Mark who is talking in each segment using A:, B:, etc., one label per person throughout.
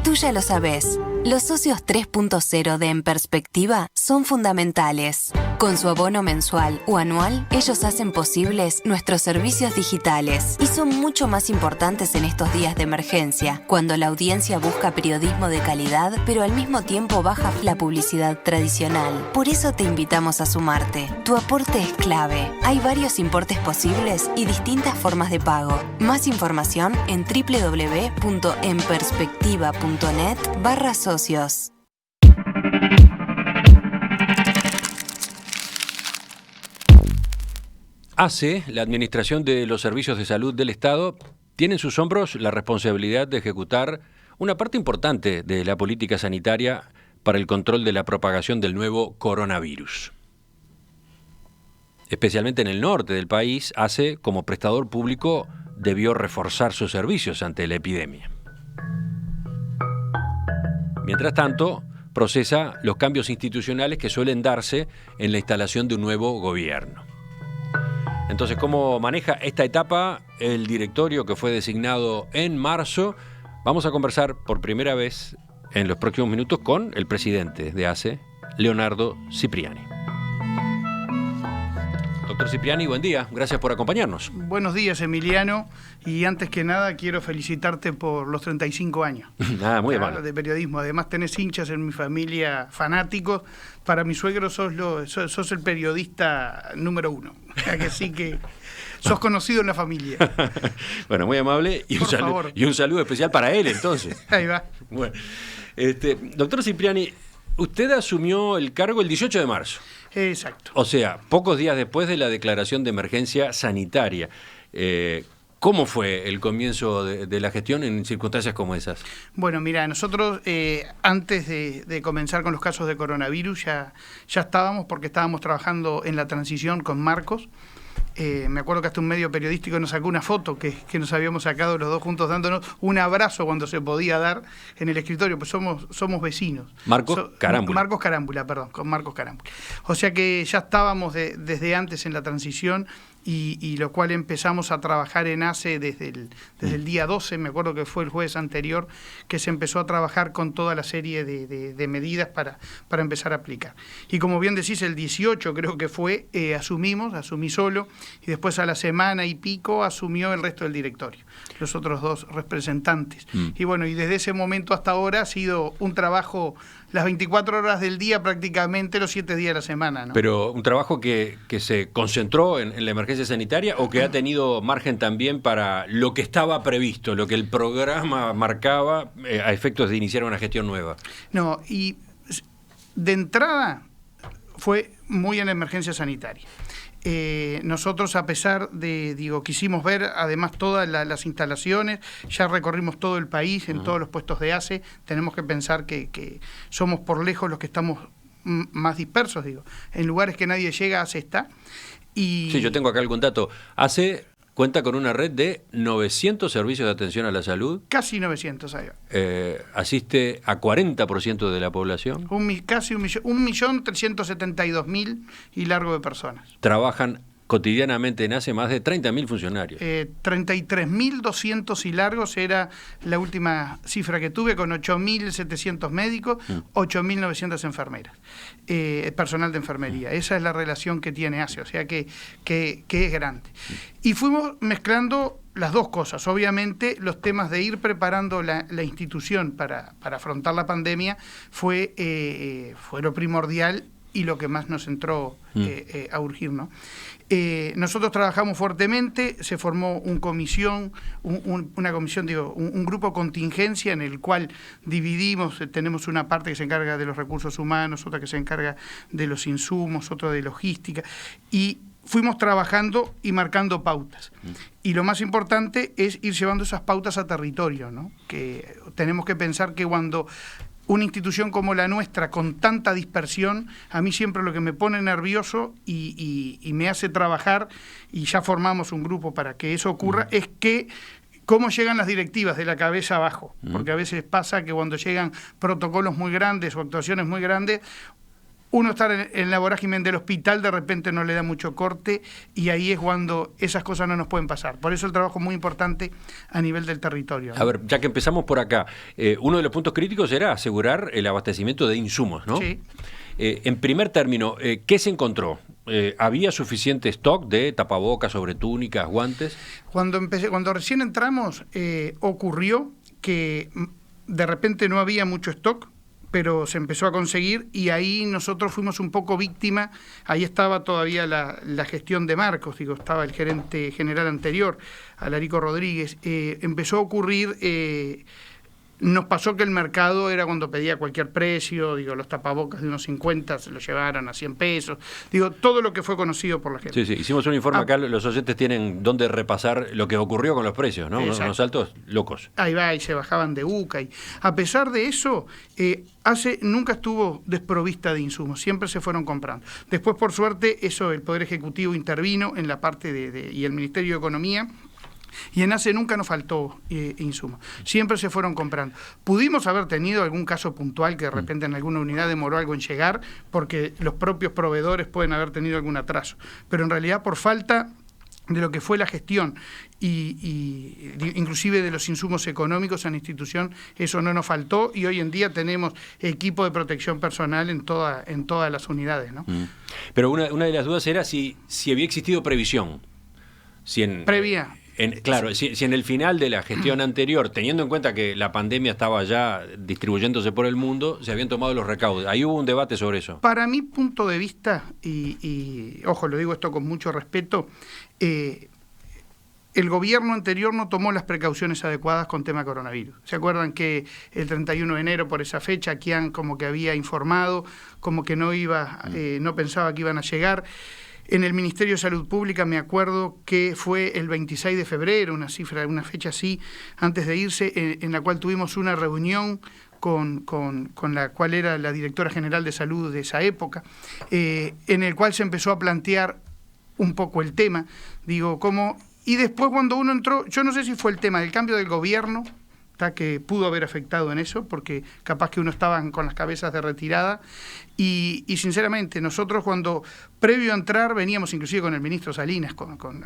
A: Tú ya lo sabés. Los socios 3.0 de En Perspectiva son fundamentales. Con su abono mensual o anual, ellos hacen posibles nuestros servicios digitales y son mucho más importantes en estos días de emergencia, cuando la audiencia busca periodismo de calidad, pero al mismo tiempo baja la publicidad tradicional. Por eso te invitamos a sumarte. Tu aporte es clave. Hay varios importes posibles y distintas formas de pago. Más información en www.enperspectiva.net/socios.
B: ACE, la Administración de los Servicios de Salud del Estado, tiene en sus hombros la responsabilidad de ejecutar una parte importante de la política sanitaria para el control de la propagación del nuevo coronavirus. Especialmente en el norte del país, ACE, como prestador público, debió reforzar sus servicios ante la epidemia. Mientras tanto, procesa los cambios institucionales que suelen darse en la instalación de un nuevo gobierno. Entonces, ¿cómo maneja esta etapa el directorio que fue designado en marzo? Vamos a conversar por primera vez en los próximos minutos con el presidente de ACE, Leonardo Cipriani. Doctor Cipriani, buen día. Gracias por acompañarnos.
C: Buenos días, Emiliano. Y antes que nada, quiero felicitarte por los 35 años.
B: Muy amable.
C: De periodismo. Además, tenés hinchas en mi familia fanáticos. Para mi suegro sos el periodista número 1. Que sí que sos conocido en la familia.
B: Bueno, muy amable. Y un saludo especial para él, entonces.
C: Ahí va.
B: Bueno, doctor Cipriani, usted asumió el cargo el 18 de marzo.
C: Exacto.
B: O sea, pocos días después de la declaración de emergencia sanitaria. ¿Cómo fue el comienzo de la gestión en circunstancias como esas?
C: Bueno, mira, nosotros antes de comenzar con los casos de coronavirus ya estábamos, porque estábamos trabajando en la transición con Marcos. Me acuerdo que hasta un medio periodístico nos sacó una foto que nos habíamos sacado los dos juntos dándonos un abrazo cuando se podía dar en el escritorio, pues somos vecinos.
B: Marcos Carámbula.
C: Marcos Carámbula, perdón, con Marcos Carámbula. O sea que ya estábamos desde antes en la transición y lo cual empezamos a trabajar en ACE desde el día 12, me acuerdo que fue el jueves anterior, que se empezó a trabajar con toda la serie de medidas para empezar a aplicar. Y como bien decís, el 18 creo que fue, asumí solo, y después a la semana y pico asumió el resto del directorio, los otros dos representantes. Y bueno, y desde ese momento hasta ahora ha sido un trabajo las 24 horas del día, prácticamente los 7 días de la semana, ¿no?
B: Pero un trabajo que se concentró en la emergencia sanitaria o que ha tenido margen también para lo que estaba previsto, lo que el programa marcaba a efectos de iniciar una gestión nueva.
C: No, y de entrada fue muy en la emergencia sanitaria. Nosotros, a pesar de, quisimos ver además todas las instalaciones, ya recorrimos todo el país, en todos los puestos de ACE, tenemos que pensar que somos por lejos los que estamos más dispersos, en lugares que nadie llega, ACE está. Y
B: sí, yo tengo acá algún dato. ACE cuenta con una red de 900 servicios de atención a la salud.
C: Casi 900, ahí va.
B: Asiste a 40% de la población.
C: Casi 1.372.000 y largo de personas.
B: Trabajan cotidianamente en ACE más de 30.000 funcionarios.
C: 33.200 y largos era la última cifra que tuve, con 8.700 médicos, 8.900 enfermeras, personal de enfermería. Esa es la relación que tiene ACE, o sea que es grande. Y fuimos mezclando las dos cosas. Obviamente, los temas de ir preparando la institución para afrontar la pandemia fue lo primordial y lo que más nos entró a urgir, ¿no? Nosotros trabajamos fuertemente, se formó un grupo contingencia en el cual dividimos, tenemos una parte que se encarga de los recursos humanos, otra que se encarga de los insumos, otra de logística, y fuimos trabajando y marcando pautas. Y lo más importante es ir llevando esas pautas a territorio, ¿no? Que tenemos que pensar que cuando una institución como la nuestra, con tanta dispersión, a mí siempre lo que me pone nervioso y me hace trabajar, y ya formamos un grupo para que eso ocurra, es que cómo llegan las directivas de la cabeza abajo. Porque a veces pasa que cuando llegan protocolos muy grandes o actuaciones muy grandes, uno estar en la vorágine del hospital, de repente no le da mucho corte, y ahí es cuando esas cosas no nos pueden pasar. Por eso el trabajo es muy importante a nivel del territorio, ¿no?
B: A ver, ya que empezamos por acá, uno de los puntos críticos era asegurar el abastecimiento de insumos, ¿no?
C: Sí.
B: En primer término, ¿qué se encontró? ¿Había suficiente stock de tapabocas, sobre túnicas, guantes?
C: Cuando recién entramos, ocurrió que de repente no había mucho stock, pero se empezó a conseguir, y ahí nosotros fuimos un poco víctima. Ahí estaba todavía la gestión de Marcos, estaba el gerente general anterior, Alarico Rodríguez. Empezó a ocurrir, nos pasó que el mercado era cuando pedía cualquier precio, los tapabocas de unos 50 se los llevaron a 100 pesos, todo lo que fue conocido por la gente.
B: Sí, hicimos un informe acá, los oyentes tienen donde repasar lo que ocurrió con los precios, ¿no? Unos saltos locos.
C: Ahí va, y se bajaban de UCA. Y a pesar de eso, nunca estuvo desprovista de insumos, siempre se fueron comprando. Después, por suerte, el Poder Ejecutivo intervino en la parte y el Ministerio de Economía, y en ACE nunca nos faltó insumos, siempre se fueron comprando. Pudimos haber tenido algún caso puntual que de repente en alguna unidad demoró algo en llegar, porque los propios proveedores pueden haber tenido algún atraso, pero en realidad por falta de lo que fue la gestión y inclusive de los insumos económicos en la institución, eso no nos faltó, y hoy en día tenemos equipo de protección personal en todas las unidades, ¿no?
B: Pero una de las dudas era si había existido previsión.
C: Previa.
B: Claro, si en el final de la gestión anterior, teniendo en cuenta que la pandemia estaba ya distribuyéndose por el mundo, se habían tomado los recaudos. Ahí hubo un debate sobre eso.
C: Para mi punto de vista, y ojo, lo digo esto con mucho respeto, el gobierno anterior no tomó las precauciones adecuadas con tema coronavirus. ¿Se acuerdan que el 31 de enero, por esa fecha, Kian como que había informado, como que no pensaba que iban a llegar? En el Ministerio de Salud Pública me acuerdo que fue el 26 de febrero, una fecha así, antes de irse, en la cual tuvimos una reunión con la cual era la directora general de salud de esa época, en el cual se empezó a plantear un poco el tema, y después cuando uno entró, yo no sé si fue el tema del cambio del gobierno, que pudo haber afectado en eso, porque capaz que uno estaba con las cabezas de retirada, y sinceramente nosotros previo a entrar veníamos inclusive con el ministro Salinas,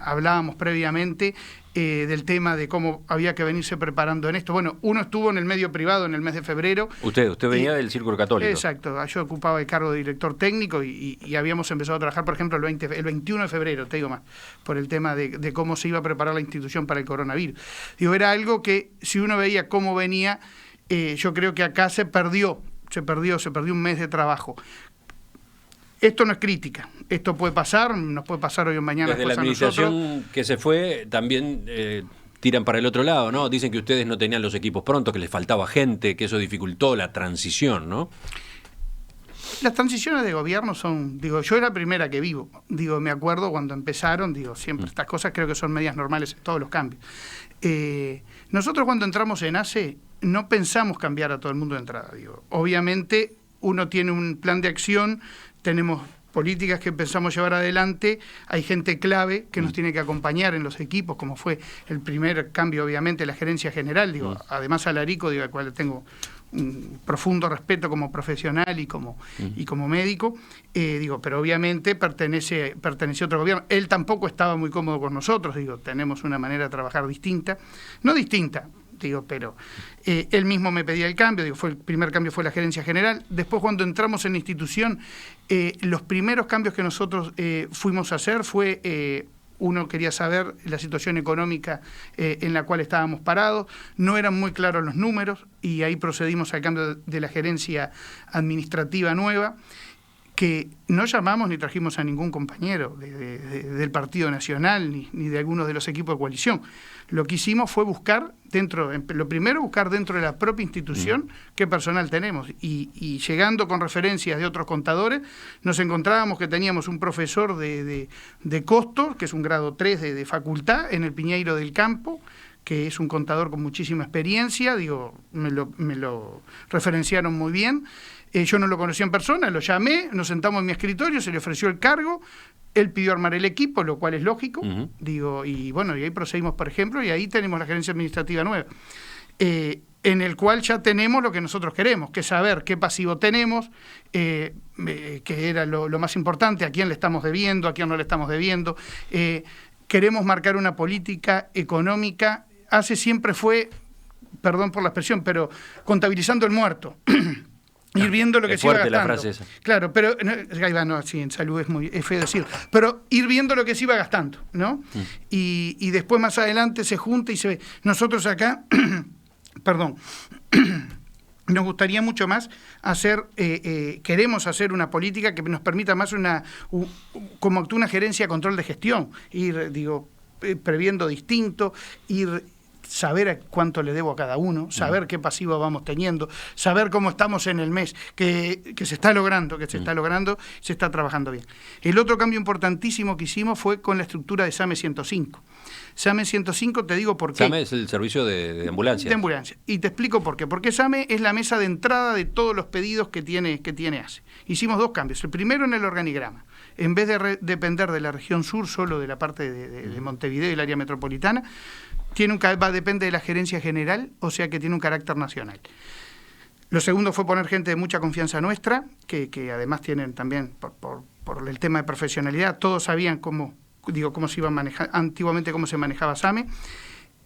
C: hablábamos previamente del tema de cómo había que venirse preparando en esto. Bueno, uno estuvo en el medio privado en el mes de febrero.
B: Usted venía del Círculo Católico.
C: Exacto, yo ocupaba el cargo de director técnico y habíamos empezado a trabajar, por ejemplo, el 21 de febrero, te digo más, por el tema de cómo se iba a preparar la institución para el coronavirus. Era algo que si uno veía cómo venía, yo creo que acá se perdió un mes de trabajo. Esto no es crítica, esto puede pasar, nos puede pasar hoy o mañana.
B: Desde la administración que se fue también tiran para el otro lado, ¿no? Dicen que ustedes no tenían los equipos prontos, que les faltaba gente, que eso dificultó la transición, ¿no?
C: Las transiciones de gobierno son, yo era la primera que vivo, me acuerdo cuando empezaron, siempre estas cosas creo que son medias normales en todos los cambios. Nosotros cuando entramos en ACE no pensamos cambiar a todo el mundo de entrada, obviamente uno tiene un plan de acción, tenemos políticas que pensamos llevar adelante, hay gente clave que nos tiene que acompañar en los equipos, como fue el primer cambio, obviamente, la gerencia general, además Alarico, al cual tengo un profundo respeto como profesional y como médico, pero obviamente pertenece a otro gobierno. Él tampoco estaba muy cómodo con nosotros, tenemos una manera de trabajar distinta, no distinta, pero él mismo me pedía el cambio, el primer cambio fue la gerencia general. Después, cuando entramos en la institución, los primeros cambios que nosotros fuimos a hacer fue, uno quería saber la situación económica en la cual estábamos parados, no eran muy claros los números, y ahí procedimos al cambio de la gerencia administrativa nueva, que no llamamos ni trajimos a ningún compañero del Partido Nacional ni de algunos de los equipos de coalición. Lo que hicimos fue buscar dentro de la propia institución qué personal tenemos, y llegando con referencias de otros contadores, nos encontrábamos que teníamos un profesor de costos, que es un grado 3 de facultad, en el Piñeiro del Campo, que es un contador con muchísima experiencia, me lo referenciaron muy bien. Yo no lo conocía en persona, lo llamé, nos sentamos en mi escritorio, se le ofreció el cargo, él pidió armar el equipo, lo cual es lógico, y ahí procedimos, por ejemplo, y ahí tenemos la gerencia administrativa nueva. en el cual ya tenemos lo que nosotros queremos, que es saber qué pasivo tenemos, que era lo más importante, a quién le estamos debiendo, a quién no le estamos debiendo. Queremos marcar una política económica, siempre fue, perdón por la expresión, pero contabilizando el muerto. Ir viendo lo que se iba gastando. La frase esa. Claro, pero sí, en salud es feo decir, pero ir viendo lo que se iba gastando, ¿no? Y después más adelante se junta y se ve. Nosotros acá, perdón, nos gustaría mucho más hacer, queremos hacer una política que nos permita más como actúa una gerencia de control de gestión, ir, previendo distinto, saber a cuánto le debo a cada uno, saber qué pasivo vamos teniendo, saber cómo estamos en el mes, que se está logrando, se está trabajando bien. El otro cambio importantísimo que hicimos fue con la estructura de SAME 105. SAME 105, te digo por qué.
B: SAME es el servicio de ambulancia.
C: De ambulancia. Y te explico por qué. Porque SAME es la mesa de entrada de todos los pedidos que tiene ACE. Hicimos 2 cambios. El primero en el organigrama. En vez de depender de la región sur, solo de la parte de Montevideo y el área metropolitana, depende de la gerencia general, o sea que tiene un carácter nacional. Lo segundo fue poner gente de mucha confianza nuestra, que además tienen también, por el tema de profesionalidad, todos sabían cómo se iba a manejar, antiguamente cómo se manejaba SAME,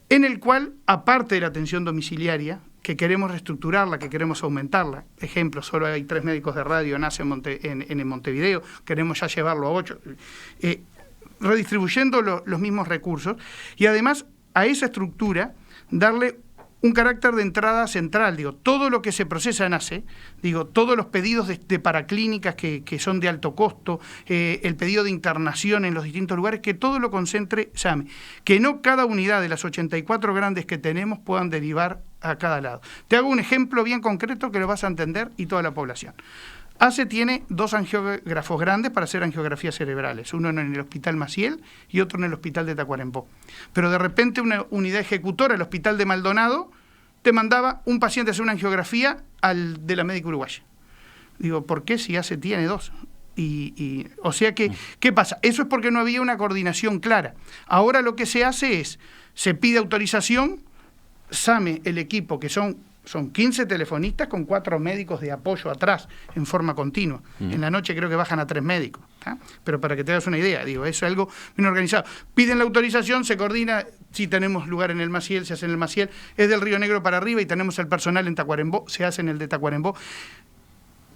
C: en el cual, aparte de la atención domiciliaria, que queremos reestructurarla, que queremos aumentarla, ejemplo, solo hay 3 médicos de radio en Montevideo, queremos ya llevarlo a 8, redistribuyendo los mismos recursos, y además a esa estructura darle un carácter de entrada central, todo lo que se procesa en ACE, todos los pedidos de paraclínicas que son de alto costo, el pedido de internación en los distintos lugares, que todo lo concentre SAME, que no cada unidad de las 84 grandes que tenemos puedan derivar a cada lado. Te hago un ejemplo bien concreto que lo vas a entender y toda la población. ACE tiene 2 angiógrafos grandes para hacer angiografías cerebrales, uno en el Hospital Maciel y otro en el Hospital de Tacuarembó. Pero de repente una unidad ejecutora, el Hospital de Maldonado, te mandaba un paciente a hacer una angiografía al de la médica uruguaya. ¿Por qué si ACE tiene 2? O sea que, ¿qué pasa? Eso es porque no había una coordinación clara. Ahora lo que se hace es, se pide autorización, SAME, el equipo, que son 15 telefonistas con 4 médicos de apoyo atrás, en forma continua. En la noche creo que bajan a 3 médicos. Pero para que te hagas una idea, es algo bien organizado. Piden la autorización, se coordina, si tenemos lugar en el Maciel, se hace en el Maciel, es del Río Negro para arriba y tenemos el personal en Tacuarembó, se hace en el de Tacuarembó.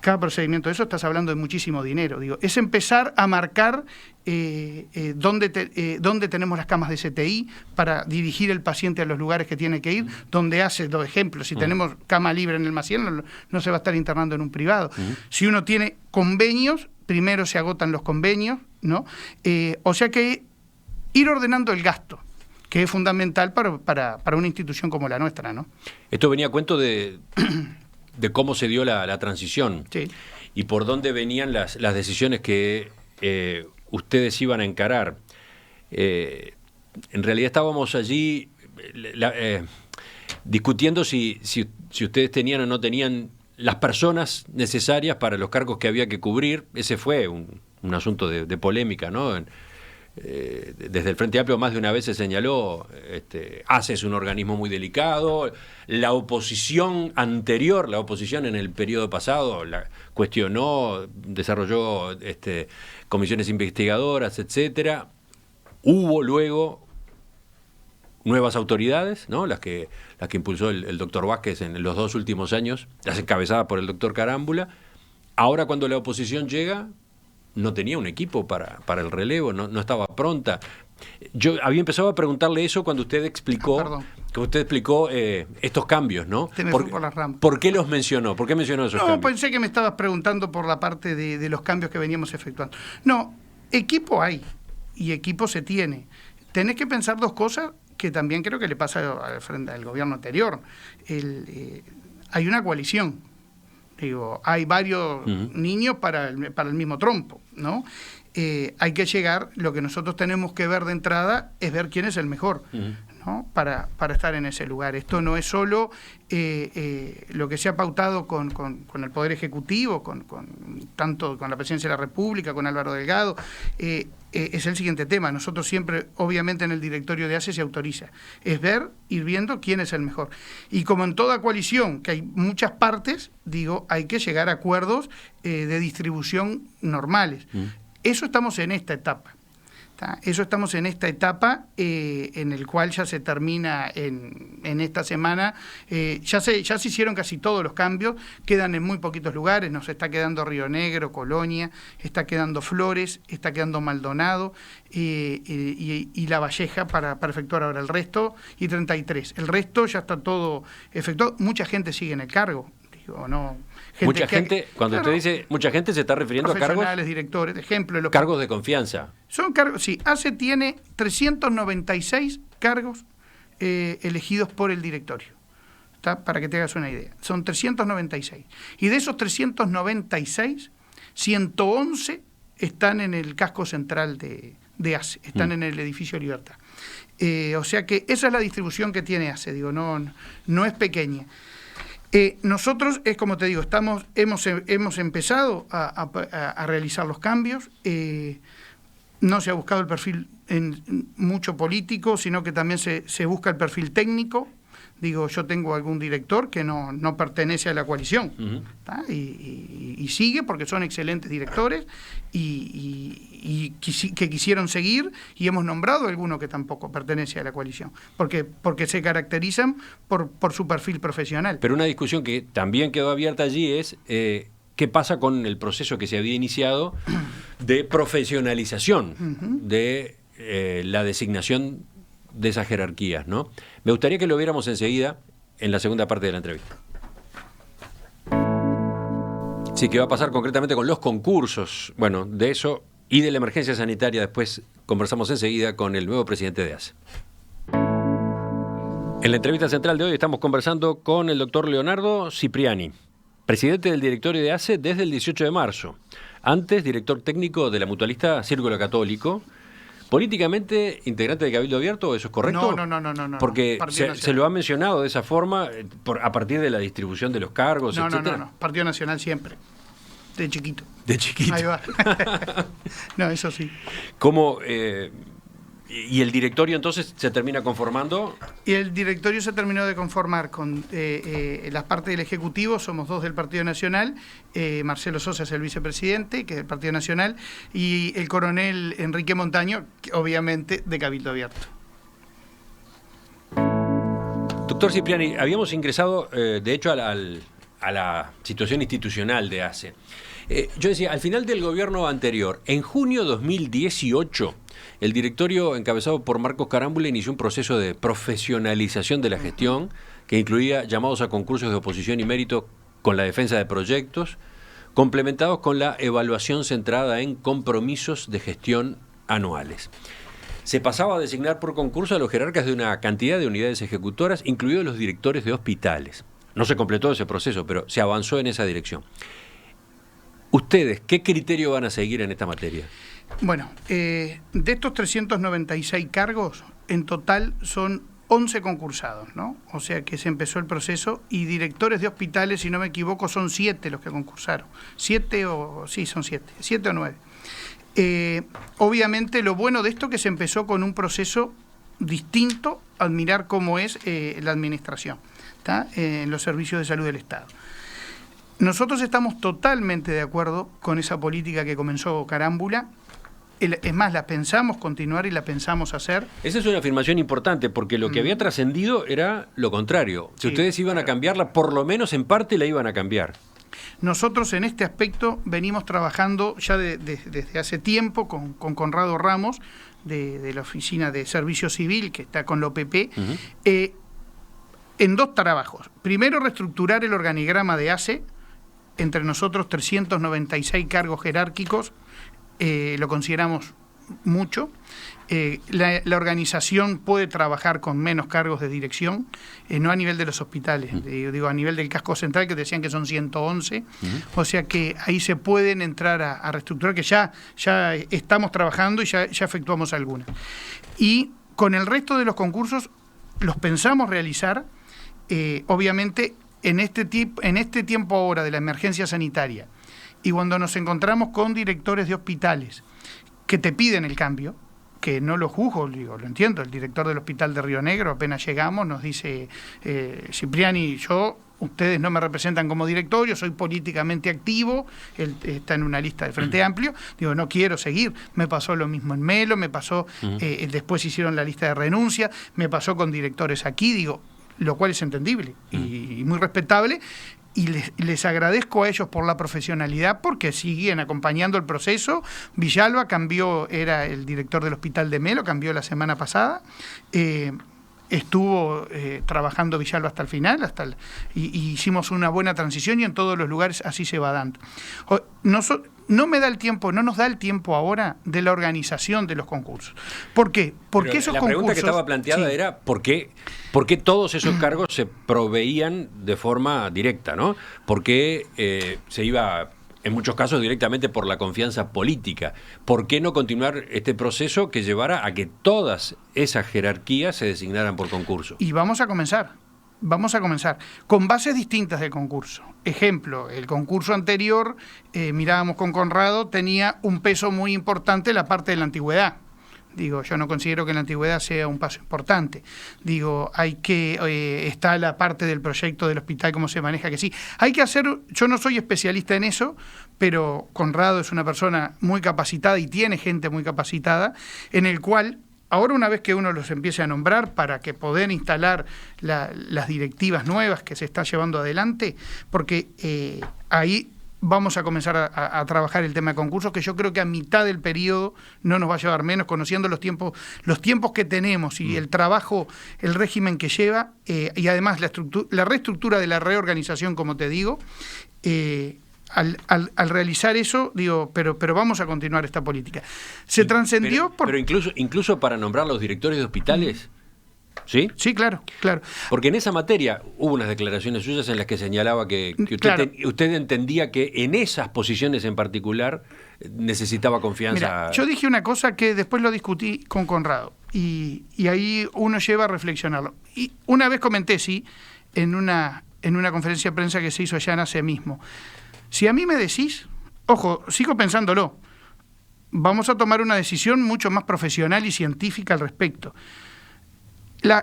C: Cada procedimiento de eso estás hablando de muchísimo dinero. Es empezar a marcar dónde tenemos las camas de CTI para dirigir el paciente a los lugares que tiene que ir, donde hace 2 ejemplos. Si tenemos cama libre en el Maciel, no se va a estar internando en un privado. Si uno tiene convenios, primero se agotan los convenios, ¿no? O sea que ir ordenando el gasto, que es fundamental para una institución como la nuestra, ¿no?
B: Esto venía a cuento de cómo se dio la transición, sí, y por dónde venían las decisiones que ustedes iban a encarar. En realidad estábamos allí discutiendo si ustedes tenían o no tenían las personas necesarias para los cargos que había que cubrir. Ese fue un asunto de polémica, ¿no? Desde el Frente Amplio más de una vez se señaló, ACE es un organismo muy delicado, la oposición anterior, la oposición en el periodo pasado, la cuestionó, desarrolló comisiones investigadoras, etcétera. Hubo luego nuevas autoridades, ¿no? Las que impulsó el doctor Vázquez en los 2 últimos años, las encabezadas por el doctor Carámbula. Ahora cuando la oposición llega, no tenía un equipo para el relevo, no estaba pronta. Yo había empezado a preguntarle eso cuando usted explicó estos cambios, ¿no? ¿Por qué los mencionó? ¿Por qué mencionó esos cambios?
C: No, pensé que me estabas preguntando por la parte de los cambios que veníamos efectuando. No, equipo hay y equipo se tiene. Tenés que pensar 2 cosas que también creo que le pasa al gobierno anterior. Hay una coalición. Hay varios niños para el mismo trompo, ¿no? Hay que llegar, lo que nosotros tenemos que ver de entrada es ver quién es el mejor. ¿no? para estar en ese lugar. Esto no es solo lo que se ha pautado con el Poder Ejecutivo, tanto con la Presidencia de la República, con Álvaro Delgado, es el siguiente tema. Nosotros siempre, obviamente en el directorio de ACE se autoriza, es ir viendo quién es el mejor. Y como en toda coalición, que hay muchas partes, digo, hay que llegar a acuerdos de distribución normales. Eso estamos en esta etapa. Eso estamos en esta etapa en el cual ya se termina en esta semana. Ya se hicieron casi todos los cambios, quedan en muy poquitos lugares. Nos está quedando Río Negro, Colonia, está quedando Flores, está quedando Maldonado y La Valleja para efectuar ahora el resto, y 33. El resto ya está todo efectuado. Mucha gente sigue en el cargo, digo, no...
B: Mucha gente, cuando usted dice mucha gente, se está refiriendo a cargos...
C: Profesionales, directores, ejemplo...
B: Cargos de confianza.
C: Son cargos, sí. ACE tiene 396 cargos elegidos por el directorio. ¿Está? Para que te hagas una idea. Son 396. Y de esos 396, 111 están en el casco central de ACE, están en el edificio Libertad. O sea que esa es la distribución que tiene ACE, digo, no es pequeña. Nosotros, es como te digo, hemos empezado a realizar los cambios. No se ha buscado el perfil mucho político, sino que también se busca el perfil técnico. Digo, yo tengo algún director que no pertenece a la coalición, y sigue porque son excelentes directores y que quisieron seguir, y hemos nombrado alguno que tampoco pertenece a la coalición, porque se caracterizan por su perfil profesional.
B: Pero una discusión que también quedó abierta allí es qué pasa con el proceso que se había iniciado de profesionalización de la designación de esas jerarquías, ¿no? Me gustaría que lo viéramos enseguida en la segunda parte de la entrevista. Sí, ¿qué va a pasar concretamente con los concursos? Bueno, de eso y de la emergencia sanitaria después conversamos enseguida con el nuevo presidente de ACE. En la entrevista central de hoy estamos conversando con el doctor Leonardo Cipriani, presidente del directorio de ACE desde el 18 de marzo. Antes, director técnico de la mutualista Círculo Católico. Políticamente, integrante de Cabildo Abierto, ¿eso es correcto?
C: No.
B: Porque se lo ha mencionado de esa forma a partir de la distribución de los cargos, etcétera.
C: No. Partido Nacional siempre. De chiquito.
B: De chiquito.
C: Ahí va. No, eso sí.
B: ¿Cómo? ¿Y el directorio entonces se termina conformando?
C: Y el directorio se terminó de conformar con las partes del Ejecutivo. Somos dos del Partido Nacional. Marcelo Sosa es el vicepresidente, que es del Partido Nacional, y el coronel Enrique Montaño, que, obviamente, de Cabildo Abierto.
B: Doctor Cipriani, habíamos ingresado, de hecho, a la situación institucional de ACE. Yo decía, al final del gobierno anterior, en junio de 2018, el directorio encabezado por Marcos Carámbula inició un proceso de profesionalización de la gestión que incluía llamados a concursos de oposición y mérito con la defensa de proyectos, complementados con la evaluación centrada en compromisos de gestión anuales. Se pasaba a designar por concurso a los jerarcas de una cantidad de unidades ejecutoras, incluidos los directores de hospitales. No se completó ese proceso, pero se avanzó en esa dirección. ¿Ustedes qué criterio van a seguir en esta materia?
C: Bueno, de estos 396 cargos, en total son 11 concursados, ¿no? O sea que se empezó el proceso, y directores de hospitales, si no me equivoco, son 7 los que concursaron. 7 o 9. Obviamente lo bueno de esto es que se empezó con un proceso distinto al mirar cómo es la administración, ¿está? En los servicios de salud del Estado. Nosotros estamos totalmente de acuerdo con esa política que comenzó Carámbula. Es más, la pensamos continuar y la pensamos hacer.
B: Esa es una afirmación importante, porque lo que había trascendido era lo contrario. Si ustedes iban a cambiarla, por lo menos en parte la iban a cambiar.
C: Nosotros en este aspecto venimos trabajando ya desde hace tiempo con Conrado Ramos, de la Oficina de Servicio Civil, que está con la OPP, en dos trabajos. Primero, reestructurar el organigrama de ACE. Entre nosotros 396 cargos jerárquicos, lo consideramos mucho. La organización puede trabajar con menos cargos de dirección, no a nivel de los hospitales, digo a nivel del casco central, que decían que son 111, o sea que ahí se pueden entrar a reestructurar, que ya estamos trabajando y ya efectuamos algunas. Y con el resto de los concursos los pensamos realizar, obviamente, en este tiempo ahora de la emergencia sanitaria, y cuando nos encontramos con directores de hospitales que te piden el cambio, que no lo juzgo, digo, lo entiendo, el director del hospital de Río Negro, apenas llegamos, nos dice, Cipriani, ustedes no me representan como directorio, soy políticamente activo, él está en una lista de Frente Amplio, digo, no quiero seguir. Me pasó lo mismo en Melo, me pasó, después hicieron la lista de renuncia, me pasó con directores aquí, digo, lo cual es entendible y muy respetable, y les agradezco a ellos por la profesionalidad, porque siguen acompañando el proceso. Villalba era el director del hospital de Melo, cambió la semana pasada, estuvo trabajando Villalba hasta el final, y hicimos una buena transición, y en todos los lugares así se va dando. No nos da el tiempo ahora de la organización de los concursos. ¿Por qué? Porque esos concursos... La
B: pregunta que estaba planteada era ¿por qué todos esos cargos se proveían de forma directa, ¿no? ¿Por qué se iba, en muchos casos, directamente por la confianza política? ¿Por qué no continuar este proceso que llevara a que todas esas jerarquías se designaran por concurso?
C: Y vamos a comenzar con bases distintas de concurso. Ejemplo, el concurso anterior, mirábamos con Conrado, tenía un peso muy importante la parte de la antigüedad. Digo, yo no considero que la antigüedad sea un paso importante. Digo, está la parte del proyecto del hospital, cómo se maneja, que sí. Hay que hacer, yo no soy especialista en eso, pero Conrado es una persona muy capacitada y tiene gente muy capacitada, en el cual... Ahora, una vez que uno los empiece a nombrar para que poder instalar las directivas nuevas que se está llevando adelante, porque ahí vamos a comenzar a trabajar el tema de concursos, que yo creo que a mitad del periodo no nos va a llevar menos, conociendo los tiempos que tenemos y el trabajo, el régimen que lleva, y además la reestructura de la reorganización, como te digo, al realizar eso, digo, pero vamos a continuar esta política. Se trascendió
B: pero incluso para nombrar los directores de hospitales, ¿sí?
C: Sí, claro.
B: Porque en esa materia hubo unas declaraciones suyas en las que señalaba que usted entendía que en esas posiciones en particular necesitaba confianza.
C: Mira, yo dije una cosa que después lo discutí con Conrado, y ahí uno lleva a reflexionarlo. Y una vez comenté, sí, en una conferencia de prensa que se hizo allá en ACE mismo. Si a mí me decís, ojo, sigo pensándolo, vamos a tomar una decisión mucho más profesional y científica al respecto.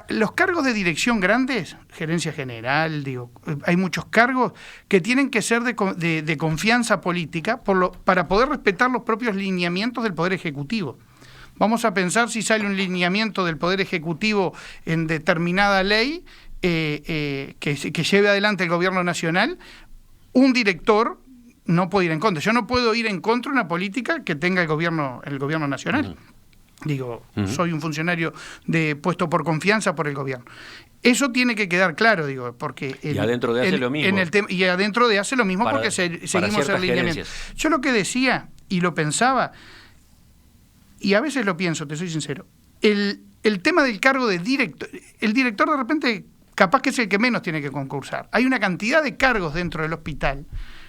C: Los cargos de dirección grandes, gerencia general, digo, hay muchos cargos que tienen que ser de confianza política para poder respetar los propios lineamientos del Poder Ejecutivo. Vamos a pensar si sale un lineamiento del Poder Ejecutivo en determinada ley que lleve adelante el Gobierno Nacional. Un director no puede ir en contra. Yo no puedo ir en contra de una política que tenga el gobierno nacional. Digo, soy un funcionario puesto por confianza por el gobierno. Eso tiene que quedar claro, digo, porque...
B: Y adentro de hace lo mismo.
C: Y adentro de hace lo mismo porque seguimos el lineamiento. Yo lo que decía, y lo pensaba, y a veces lo pienso, te soy sincero, el tema del cargo de director, el director de repente... capaz que es el que menos tiene que concursar. Hay una cantidad de cargos dentro del hospital,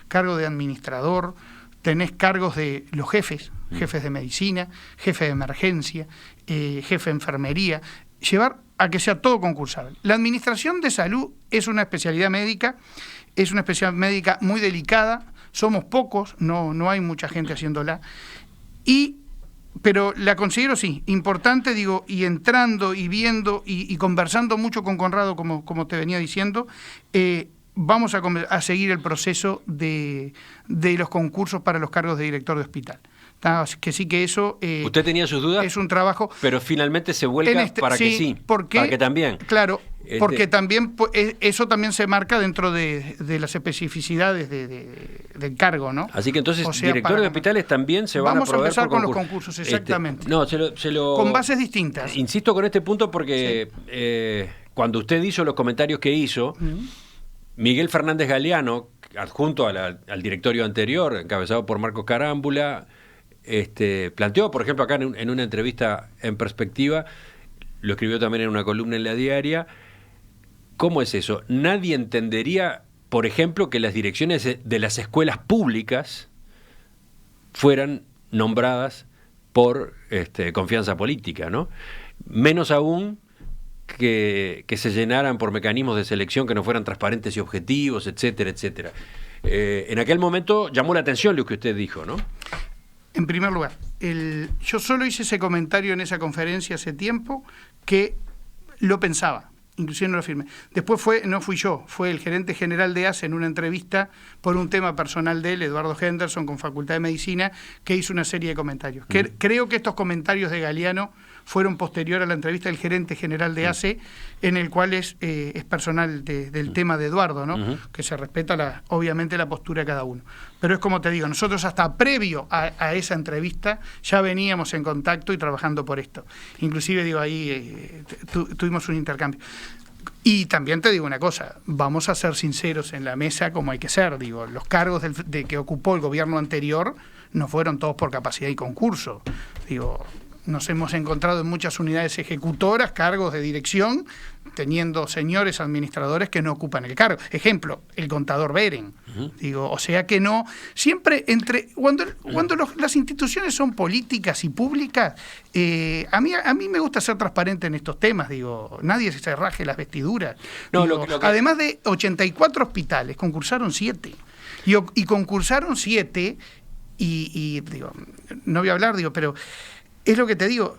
C: cargo de administrador, tenés cargos de los jefes de medicina, jefe de emergencia, jefe de enfermería, llevar a que sea todo concursable. La administración de salud es una especialidad médica muy delicada, somos pocos, no hay mucha gente haciéndola, pero la considero, sí, importante, digo, y entrando y viendo y conversando mucho con Conrado, como te venía diciendo, vamos a seguir el proceso de los concursos para los cargos de director de hospital. Que sí, que eso...
B: ¿Usted tenía sus dudas?
C: Es un trabajo...
B: Pero finalmente se vuelca para que sí, para que también.
C: Claro, porque también eso también se marca dentro de las especificidades del cargo, ¿no?
B: Así que entonces, directores de hospitales también se van a proveer por concursos.
C: Vamos a empezar con los concursos, exactamente.
B: Con
C: bases distintas.
B: Insisto con este punto porque cuando usted hizo los comentarios que hizo, Miguel Fernández Galeano, adjunto al directorio anterior, encabezado por Marcos Carámbula, planteó, por ejemplo, acá en una entrevista en Perspectiva, lo escribió también en una columna en La Diaria, ¿cómo es eso? Nadie entendería, por ejemplo, que las direcciones de las escuelas públicas fueran nombradas por confianza política, ¿no? Menos aún que se llenaran por mecanismos de selección que no fueran transparentes y objetivos, etcétera, etcétera. En aquel momento llamó la atención lo que usted dijo, ¿no?
C: En primer lugar, yo solo hice ese comentario en esa conferencia hace tiempo que lo pensaba, inclusive no lo firmé. Después no fui yo, fue el gerente general de ACE en una entrevista por un tema personal de él, Eduardo Henderson, con Facultad de Medicina, que hizo una serie de comentarios. Creo que estos comentarios de Galeano fueron posterior a la entrevista del gerente general de ACE, en el cual es personal del tema de Eduardo, ¿no? Que se respeta obviamente la postura de cada uno. Pero es como te digo, nosotros hasta previo a esa entrevista ya veníamos en contacto y trabajando por esto. Inclusive, digo, ahí tuvimos un intercambio. Y también te digo una cosa, vamos a ser sinceros en la mesa como hay que ser. Digo, los cargos que ocupó el gobierno anterior no fueron todos por capacidad y concurso. Digo, nos hemos encontrado en muchas unidades ejecutoras, cargos de dirección, teniendo señores administradores que no ocupan el cargo. Ejemplo, el contador Beren. Digo, o sea que no, siempre cuando las instituciones son políticas y públicas, a mí me gusta ser transparente en estos temas. Digo, nadie se raje las vestiduras.
B: No,
C: digo, además de 84 hospitales, concursaron 7. Y concursaron 7 y digo, no voy a hablar, digo, pero es lo que te digo,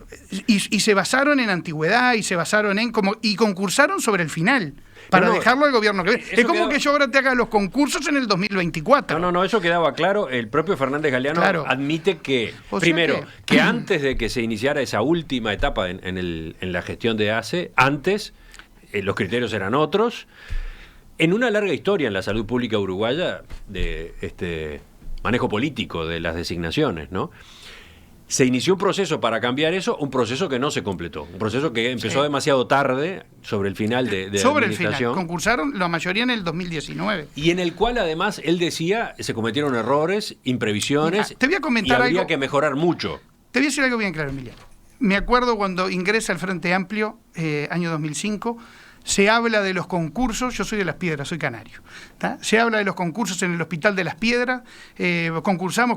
C: y se basaron en antigüedad, y se basaron y concursaron sobre el final, para dejarlo al gobierno que viene. Es como que yo ahora te haga los concursos en el 2024.
B: No, eso quedaba claro. El propio Fernández Galeano admite que, primero, que antes de que se iniciara esa última etapa en la gestión de ACE, antes los criterios eran otros. En una larga historia en la salud pública uruguaya de manejo político de las designaciones, ¿no? Se inició un proceso para cambiar eso, un proceso que no se completó, un proceso que empezó demasiado tarde, sobre el final de
C: sobre
B: la administración.
C: El final, concursaron la mayoría en el 2019.
B: Y en el cual además él decía, se cometieron errores, imprevisiones.
C: Mira, te voy a comentar
B: y habría
C: algo
B: que mejorar mucho.
C: Te voy a decir algo bien claro, Emiliano. Me acuerdo cuando ingresa al Frente Amplio, año 2005, se habla de los concursos, yo soy de Las Piedras, soy canario, ¿tá? Se habla de los concursos en el Hospital de Las Piedras, concursamos,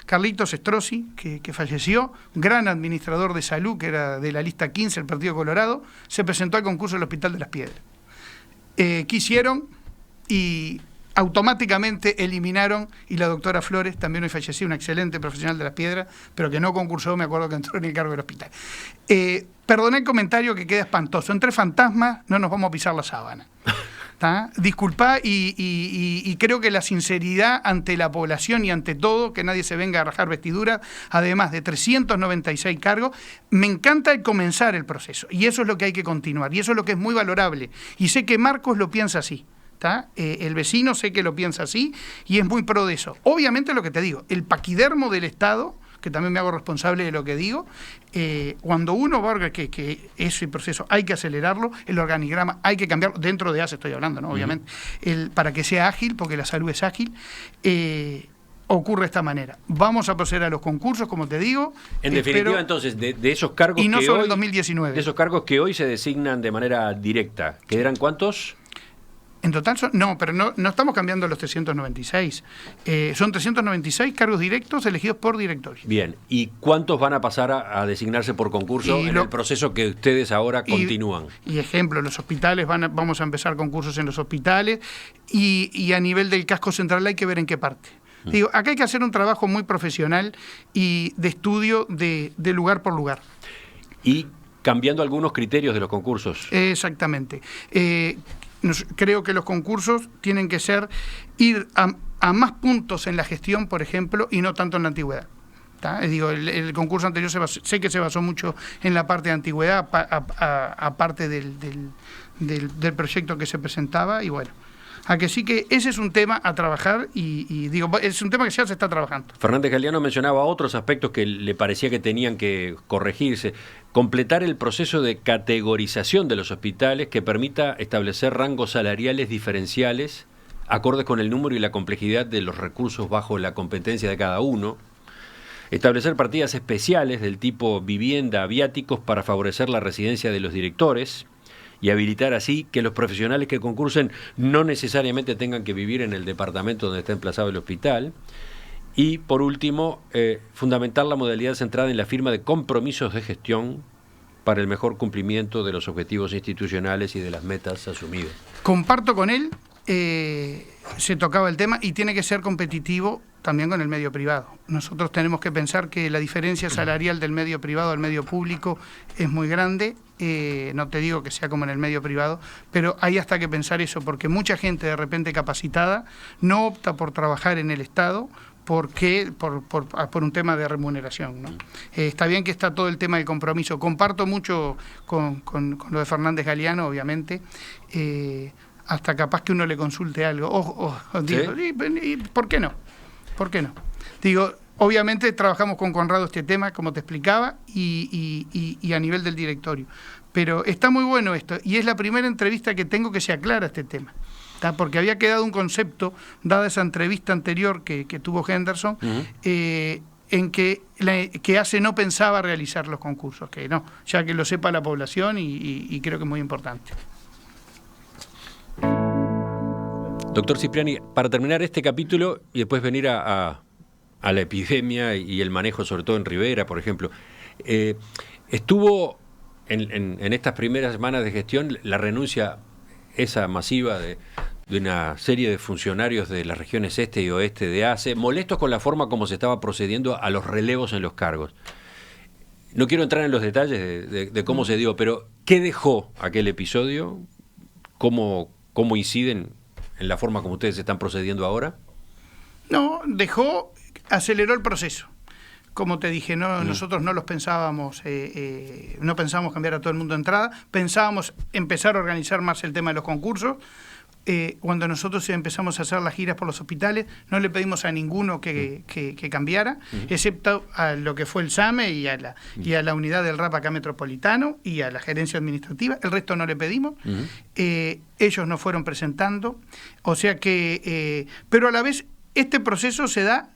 C: Carlitos Strozzi, que falleció, gran administrador de salud, que era de la lista 15 del Partido Colorado, se presentó al concurso del Hospital de Las Piedras. Quisieron y automáticamente eliminaron, y la doctora Flores, también hoy falleció, una excelente profesional de Las Piedras, pero que no concursó, me acuerdo que entró en el cargo del hospital. Perdoné el comentario que queda espantoso. Entre fantasmas no nos vamos a pisar la sábana. ¿Tá? Disculpá, y creo que la sinceridad ante la población y ante todo, que nadie se venga a rajar vestidura, además de 396 cargos, me encanta el comenzar el proceso, y eso es lo que hay que continuar, y eso es lo que es muy valorable, y sé que Marcos lo piensa así. El vecino sé que lo piensa así y es muy pro de eso. Obviamente lo que te digo, el paquidermo del Estado, que también me hago responsable de lo que digo, cuando uno va a ver que ese proceso hay que acelerarlo, el organigrama hay que cambiarlo, dentro de ACE estoy hablando, ¿no? Obviamente, para que sea ágil, porque la salud es ágil, ocurre de esta manera. Vamos a proceder a los concursos, como te digo.
B: En definitiva, entonces, de esos cargos
C: y no
B: que
C: sobre
B: hoy,
C: el 2019.
B: De esos cargos que hoy se designan de manera directa, ¿que eran cuántos?
C: En total pero no estamos cambiando los 396. Son 396 cargos directos elegidos por directorios.
B: Bien, ¿y cuántos van a pasar a designarse por concurso en el proceso que ustedes ahora continúan?
C: Y ejemplo, los hospitales, vamos a empezar concursos en los hospitales, y a nivel del casco central hay que ver en qué parte. Digo, acá hay que hacer un trabajo muy profesional y de estudio de lugar por lugar.
B: Y cambiando algunos criterios de los concursos.
C: Exactamente. Creo que los concursos tienen que ir a más puntos en la gestión, por ejemplo, y no tanto en la antigüedad. Digo, el concurso anterior sé que se basó mucho en la parte de antigüedad, aparte del proyecto que se presentaba, y bueno. A que sí que ese es un tema a trabajar y digo, es un tema que ya se está trabajando.
B: Fernández Galeano mencionaba otros aspectos que le parecía que tenían que corregirse. Completar el proceso de categorización de los hospitales que permita establecer rangos salariales diferenciales acordes con el número y la complejidad de los recursos bajo la competencia de cada uno. Establecer partidas especiales del tipo vivienda, viáticos para favorecer la residencia de los directores y habilitar así que los profesionales que concursen no necesariamente tengan que vivir en el departamento donde está emplazado el hospital. Y, por último, fundamentar la modalidad centrada en la firma de compromisos de gestión para el mejor cumplimiento de los objetivos institucionales y de las metas asumidas.
C: Comparto con él, se tocaba el tema y tiene que ser competitivo también con el medio privado. Nosotros tenemos que pensar que la diferencia salarial del medio privado al medio público es muy grande. No te digo que sea como en el medio privado, pero hay hasta que pensar eso, porque mucha gente de repente capacitada no opta por trabajar en el Estado porque por un tema de remuneración, ¿no? Está bien que está todo el tema del compromiso. Comparto mucho con lo de Fernández Galiano, obviamente. Hasta capaz que uno le consulte algo. Digo, ¿y por qué no? ¿Por qué no? Digo, obviamente trabajamos con Conrado este tema, como te explicaba, y a nivel del directorio. Pero está muy bueno esto, y es la primera entrevista que tengo que se aclara este tema, ¿tá? Porque había quedado un concepto, dada esa entrevista anterior que tuvo Henderson, en que ACE no pensaba realizar los concursos, que no, ya que lo sepa la población, y creo que es muy importante.
B: Doctor Cipriani, para terminar este capítulo y después venir a la epidemia y el manejo, sobre todo en Rivera, por ejemplo, estuvo en estas primeras semanas de gestión la renuncia esa masiva de una serie de funcionarios de las regiones este y oeste de ACE, molestos con la forma como se estaba procediendo a los relevos en los cargos. No quiero entrar en los detalles de cómo se dio, pero ¿qué dejó aquel episodio? ¿Cómo inciden en la forma como ustedes están procediendo ahora? No,
C: aceleró el proceso. Como te dije, nosotros no los pensábamos, no pensábamos cambiar a todo el mundo de entrada, pensábamos empezar a organizar más el tema de los concursos. Cuando nosotros empezamos a hacer las giras por los hospitales, no le pedimos a ninguno que cambiara, excepto a lo que fue el SAME y a la unidad del RAP acá metropolitano y a la gerencia administrativa. El resto no le pedimos. Ellos nos fueron presentando. O sea que, pero a la vez, este proceso se da,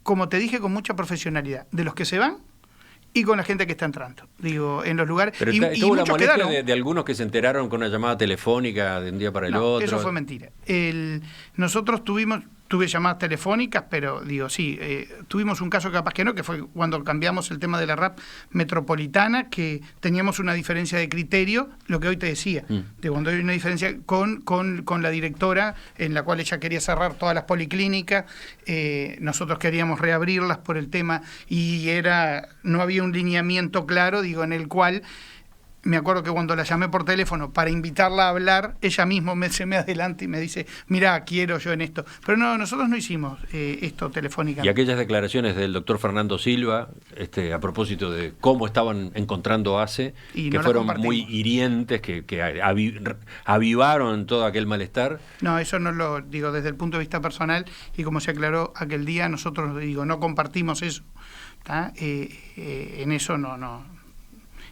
C: como te dije, con mucha profesionalidad, de los que se van y con la gente que está entrando, digo, en los lugares.
B: Pero tuvo la molestia de algunos que se enteraron con una llamada telefónica de un día para el otro.
C: Eso fue mentira. Nosotros tuve llamadas telefónicas, pero digo, sí, tuvimos un caso capaz que no, que fue cuando cambiamos el tema de la RAP metropolitana, que teníamos una diferencia de criterio, lo que hoy te decía, de cuando hay una diferencia con la directora, en la cual ella quería cerrar todas las policlínicas, nosotros queríamos reabrirlas por el tema, y no había un lineamiento claro, digo, en el cual... Me acuerdo que cuando la llamé por teléfono para invitarla a hablar, ella misma se me adelanta y me dice, mirá, quiero yo en esto. Pero no, nosotros no hicimos esto telefónicamente.
B: Y aquellas declaraciones del doctor Fernando Silva, a propósito de cómo estaban encontrando ACE, que fueron muy hirientes, que avivaron todo aquel malestar.
C: No, eso no lo digo desde el punto de vista personal, y como se aclaró aquel día, nosotros no compartimos eso. En eso no.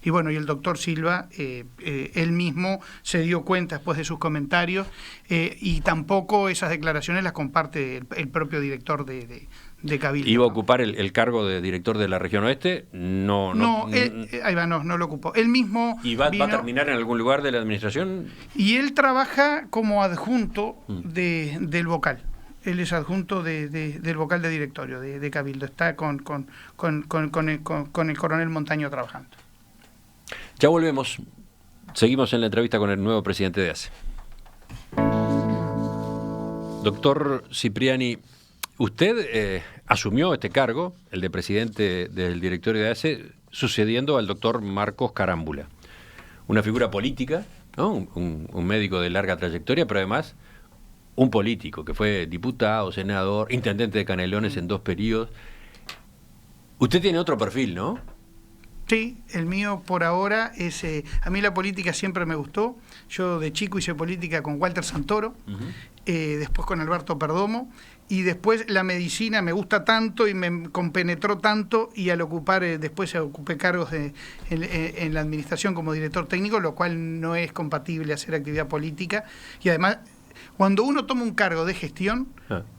C: Y bueno, y el doctor Silva, él mismo se dio cuenta después de sus comentarios, y tampoco esas declaraciones las comparte el propio director de Cabildo.
B: ¿Iba a ocupar el cargo de director de la región oeste? No,
C: no lo ocupó. Él mismo
B: ¿Y va a terminar en algún lugar de la administración?
C: Y él trabaja como adjunto del vocal. Él es adjunto del vocal de directorio de Cabildo. Está con el coronel Montaño trabajando.
B: Ya volvemos. Seguimos en la entrevista con el nuevo presidente de ACE. Doctor Cipriani, usted asumió este cargo, el de presidente del directorio de ACE, sucediendo al doctor Marcos Carámbula, una figura política, ¿no? un médico de larga trayectoria, pero además un político que fue diputado, senador, intendente de Canelones en 2 periodos. Usted tiene otro perfil, ¿no?
C: Sí, el mío por ahora es... a mí la política siempre me gustó. Yo de chico hice política con Walter Santoro, después con Alberto Perdomo, y después la medicina me gusta tanto y me compenetró tanto, y al ocupar, después ocupé cargos en la administración como director técnico, lo cual no es compatible hacer actividad política, y además... Cuando uno toma un cargo de gestión,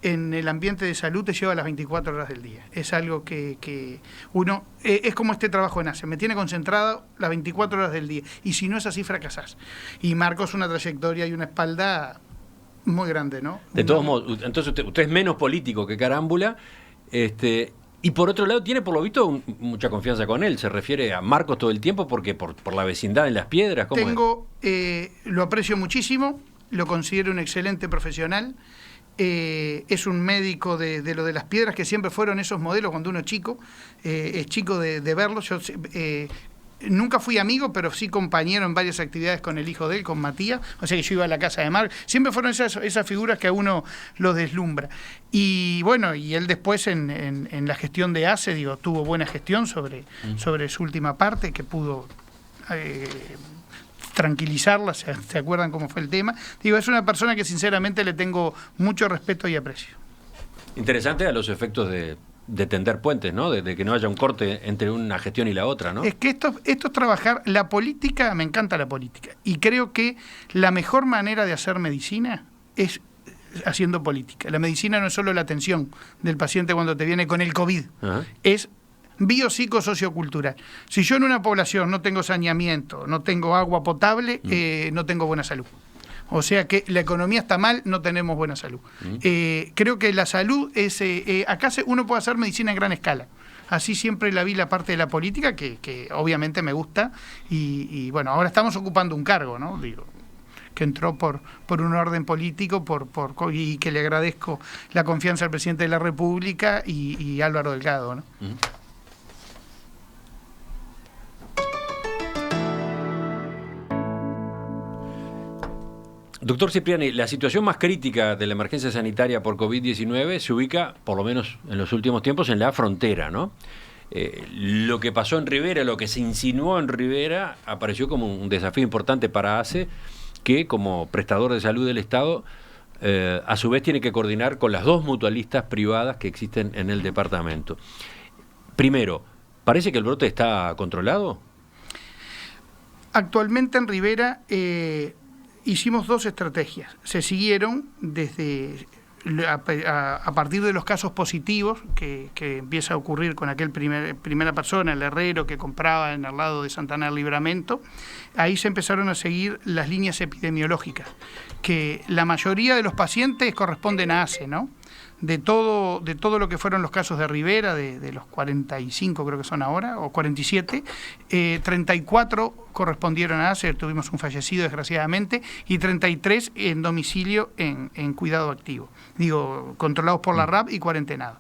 C: en el ambiente de salud te lleva las 24 horas del día. Es algo que uno... es como este trabajo en ACE, me tiene concentrado las 24 horas del día. Y si no es así, fracasás. Y Marcos una trayectoria y una espalda muy grande, ¿no?
B: De todos modos, entonces usted es menos político que Carámbula, Y por otro lado, tiene por lo visto mucha confianza con él. Se refiere a Marcos todo el tiempo porque por la vecindad en Las Piedras. ¿Cómo
C: lo aprecio muchísimo, lo considero un excelente profesional. Es un médico de lo de Las Piedras, que siempre fueron esos modelos cuando uno es chico de verlos. Yo nunca fui amigo, pero sí compañero en varias actividades con el hijo de él, con Matías, o sea que yo iba a la casa de Marcos. Siempre fueron esas figuras que a uno lo deslumbra. Y bueno, y él después en la gestión de ACE, tuvo buena gestión sobre su última parte, que pudo tranquilizarla. ¿Se acuerdan cómo fue el tema? Es una persona que sinceramente le tengo mucho respeto y aprecio.
B: Interesante a los efectos de tender puentes, ¿no? De que no haya un corte entre una gestión y la otra, ¿no?
C: Es que esto es trabajar. La política, me encanta la política, y creo que la mejor manera de hacer medicina es haciendo política. La medicina no es solo la atención del paciente cuando te viene con el COVID, es biopsicosociocultural. Si yo en una población no tengo saneamiento, no tengo agua potable, no tengo buena salud. O sea que la economía está mal, no tenemos buena salud. Creo que la salud es... acá uno puede hacer medicina en gran escala. Así siempre la vi la parte de la política, que obviamente me gusta. Y bueno, ahora estamos ocupando un cargo, ¿no? Que entró por un orden político y que le agradezco la confianza al presidente de la República y Álvaro Delgado, ¿no?
B: Doctor Cipriani, la situación más crítica de la emergencia sanitaria por COVID-19 se ubica, por lo menos en los últimos tiempos, en la frontera, ¿no? Lo que pasó en Rivera, lo que se insinuó en Rivera, apareció como un desafío importante para ACE, que como prestador de salud del Estado, a su vez tiene que coordinar con las dos mutualistas privadas que existen en el departamento. Primero, ¿parece que el brote está controlado?
C: Actualmente en Rivera... hicimos dos estrategias. Se siguieron desde a partir de los casos positivos que empieza a ocurrir con aquel primera persona, el herrero que compraba en el lado de Santana del Libramento. Ahí se empezaron a seguir las líneas epidemiológicas, que la mayoría de los pacientes corresponden a ACE, ¿no? De todo lo que fueron los casos de Rivera, de los 45 creo que son ahora, o 47, 34 correspondieron a ACE, tuvimos un fallecido desgraciadamente, y 33 en domicilio en cuidado activo, controlados por la RAP y cuarentenados.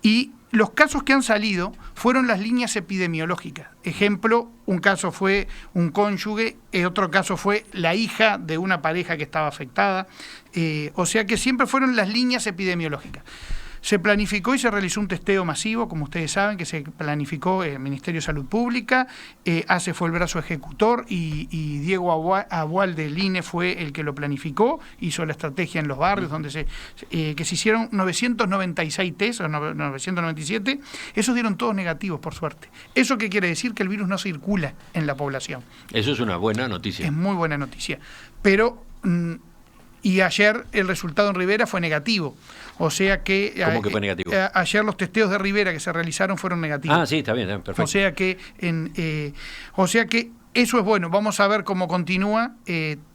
C: Y los casos que han salido fueron las líneas epidemiológicas. Ejemplo, un caso fue un cónyuge, otro caso fue la hija de una pareja que estaba afectada. O sea que siempre fueron las líneas epidemiológicas. Se planificó y se realizó un testeo masivo, como ustedes saben, que se planificó el Ministerio de Salud Pública, ACE fue el brazo ejecutor y Diego Abual del INE fue el que lo planificó, hizo la estrategia en los barrios, donde que se hicieron 996 test, o 997, esos dieron todos negativos, por suerte. ¿Eso qué quiere decir? Que el virus no circula en la población.
B: Eso es una buena noticia.
C: Es muy buena noticia. Pero... y ayer el resultado en Rivera fue negativo. O sea que...
B: ¿Cómo que fue negativo?
C: Ayer los testeos de Rivera que se realizaron fueron negativos.
B: Ah, sí, está bien, perfecto.
C: O sea que eso es bueno. Vamos a ver cómo continúa.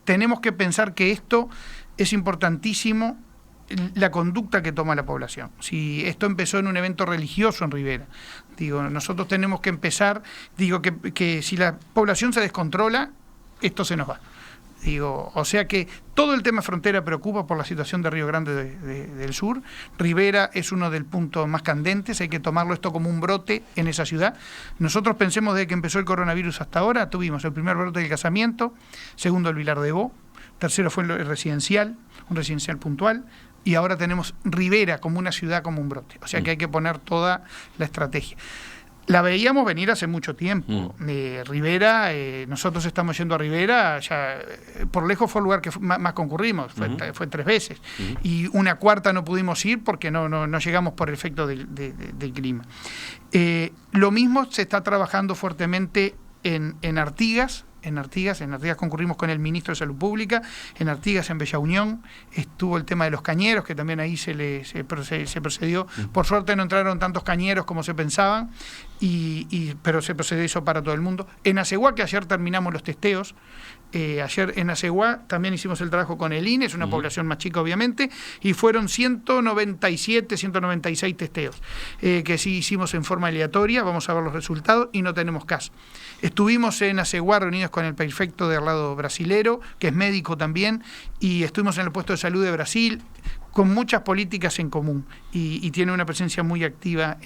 C: Tenemos que pensar que esto es importantísimo, la conducta que toma la población. Si esto empezó en un evento religioso en Rivera, nosotros tenemos que empezar, que si la población se descontrola, esto se nos va. O sea que todo el tema frontera preocupa por la situación de Río Grande del Sur. Rivera es uno del punto más candentes, hay que tomarlo esto como un brote en esa ciudad. Nosotros pensemos desde que empezó el coronavirus hasta ahora, tuvimos el primer brote del Casamiento, segundo el Vilar de Bo, tercero fue el residencial, un residencial puntual, y ahora tenemos Rivera como una ciudad, como un brote. O sea que hay que poner toda la estrategia. La veíamos venir hace mucho tiempo. Rivera, nosotros estamos yendo a Rivera, ya por lejos fue el lugar que más concurrimos, fue 3 veces. Y una cuarta no pudimos ir porque no llegamos por el efecto del clima. Lo mismo se está trabajando fuertemente en Artigas, en Artigas concurrimos con el ministro de Salud Pública, en Artigas, en Bella Unión, estuvo el tema de los cañeros, que también ahí se procedió. Por suerte no entraron tantos cañeros como se pensaban, pero se procedió eso para todo el mundo. En Aceguá, que ayer terminamos los testeos, ayer en Aceguá también hicimos el trabajo con el INE, es una población más chica obviamente, y fueron 197, 196 testeos, que sí hicimos en forma aleatoria, vamos a ver los resultados y no tenemos caso. Estuvimos en Aceguá reunidos con el prefecto del lado brasilero, que es médico también, y estuvimos en el puesto de salud de Brasil, con muchas políticas en común, y tiene una presencia muy activa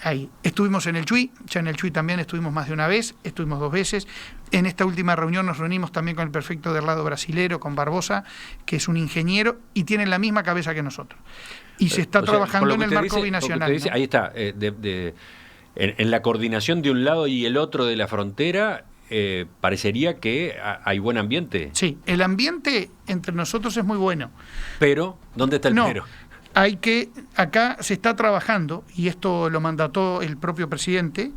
C: ahí. Estuvimos en el Chuy, ya en el Chuy también estuvimos más de una vez, estuvimos 2 veces. En esta última reunión nos reunimos también con el prefecto del lado brasilero, con Barbosa, que es un ingeniero y tiene la misma cabeza que nosotros. Y se está trabajando en el marco binacional.
B: ¿No? Ahí está, en la coordinación de un lado y el otro de la frontera, parecería que hay buen ambiente.
C: Sí, el ambiente entre nosotros es muy bueno.
B: Pero, ¿dónde está el pero?
C: Acá se está trabajando, y esto lo mandató el propio presidente.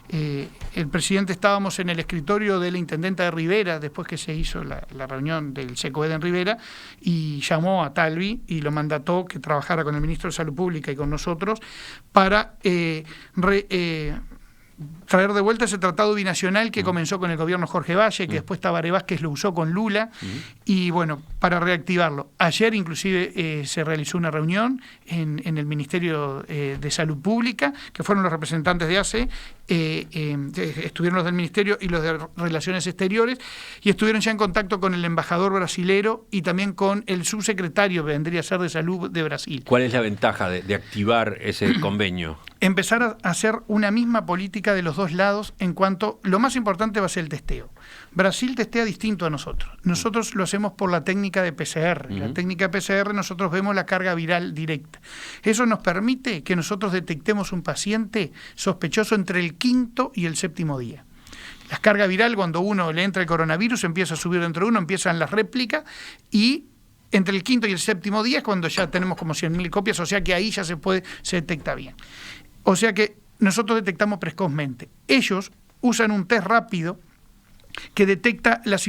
C: El presidente, estábamos en el escritorio de la intendenta de Rivera, después que se hizo la reunión del SECOED en Rivera, y llamó a Talvi y lo mandató que trabajara con el ministro de Salud Pública y con nosotros para traer de vuelta ese tratado binacional que comenzó con el gobierno Jorge Valle, que después Tabaré Vázquez lo usó con Lula, y bueno, para reactivarlo. Ayer inclusive se realizó una reunión en el Ministerio de Salud Pública, que fueron los representantes de ACE, estuvieron los del Ministerio y los de Relaciones Exteriores, y estuvieron ya en contacto con el embajador brasilero y también con el subsecretario, que vendría a ser de Salud de Brasil.
B: ¿Cuál es la ventaja de activar ese convenio?
C: Empezar a hacer una misma política de los dos lados en cuanto, lo más importante va a ser el testeo. Brasil testea distinto a nosotros. Nosotros lo hacemos por la técnica de PCR. La técnica de PCR nosotros vemos la carga viral directa. Eso nos permite que nosotros detectemos un paciente sospechoso entre el 5º y el 7º día. La carga viral, cuando uno le entra el coronavirus, empieza a subir dentro de uno, empiezan las réplicas, y entre el 5º y el 7º día es cuando ya tenemos como 100.000 copias, o sea que ahí ya se detecta bien. O sea que nosotros detectamos precozmente. Ellos usan un test rápido que detecta las